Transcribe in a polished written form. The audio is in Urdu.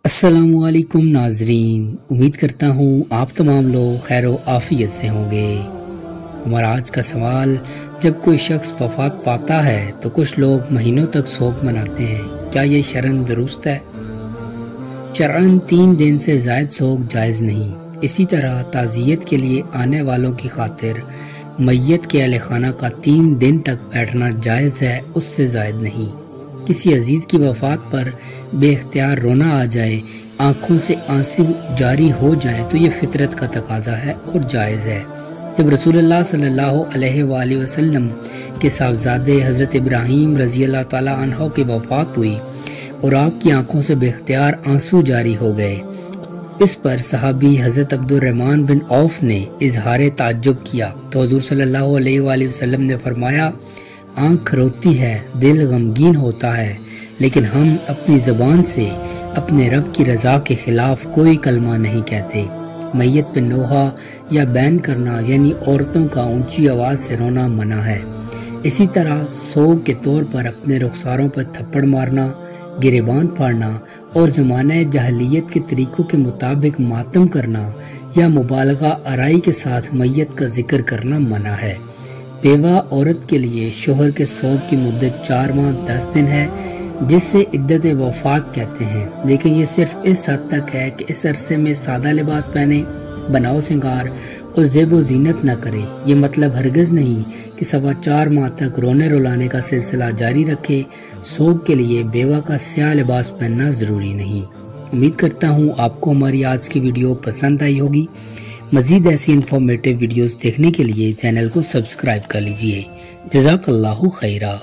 السلام علیکم ناظرین، امید کرتا ہوں آپ تمام لوگ خیر و عافیت سے ہوں گے۔ ہمارا آج کا سوال، جب کوئی شخص وفات پاتا ہے تو کچھ لوگ مہینوں تک سوگ مناتے ہیں، کیا یہ شرعاً درست ہے؟ شرعاً 3 دن سے زائد سوگ جائز نہیں۔ اسی طرح تعزیت کے لیے آنے والوں کی خاطر میت کے اہل خانہ کا 3 دن تک بیٹھنا جائز ہے، اس سے زائد نہیں۔ کسی عزیز کی وفات پر بے اختیار رونا آ جائے، آنکھوں سے آنسو جاری ہو جائے تو یہ فطرت کا تقاضا ہے اور جائز ہے۔ جب رسول اللہ صلی اللہ علیہ وآلہ وسلم کے صاحبزادے حضرت ابراہیم رضی اللہ تعالیٰ عنہ کی وفات ہوئی اور آپ کی آنکھوں سے بے اختیار آنسو جاری ہو گئے، اس پر صحابی حضرت عبد الرحمن بن عوف نے اظہار تعجب کیا تو حضور صلی اللہ علیہ وآلہ وسلم نے فرمایا، آنکھ روتی ہے، دل غمگین ہوتا ہے، لیکن ہم اپنی زبان سے اپنے رب کی رضا کے خلاف کوئی کلمہ نہیں کہتے۔ میت پہ نوحہ یا بین کرنا یعنی عورتوں کا اونچی آواز سے رونا منع ہے۔ اسی طرح سوگ کے طور پر اپنے رخساروں پر تھپڑ مارنا، گریبان پھاڑنا اور زمانہ جاہلیت کے طریقوں کے مطابق ماتم کرنا یا مبالغہ آرائی کے ساتھ میت کا ذکر کرنا منع ہے۔ بیوہ عورت کے لیے شوہر کے سوگ کی مدت 4 ماہ 10 دن ہے، جس سے عدت وفات کہتے ہیں، لیکن یہ صرف اس حد تک ہے کہ اس عرصے میں سادہ لباس پہنے، بناؤ سنگار اور زیب و زینت نہ کرے۔ یہ مطلب ہرگز نہیں کہ 4.25 ماہ تک رونے رلانے کا سلسلہ جاری رکھے۔ سوگ کے لیے بیوہ کا سیاہ لباس پہننا ضروری نہیں۔ امید کرتا ہوں آپ کو ہماری آج کی ویڈیو پسند آئی ہوگی۔ مزید ایسی انفارمیٹیو ویڈیوز دیکھنے کے لیے چینل کو سبسکرائب کر لیجئے۔ جزاک اللہ خیرہ۔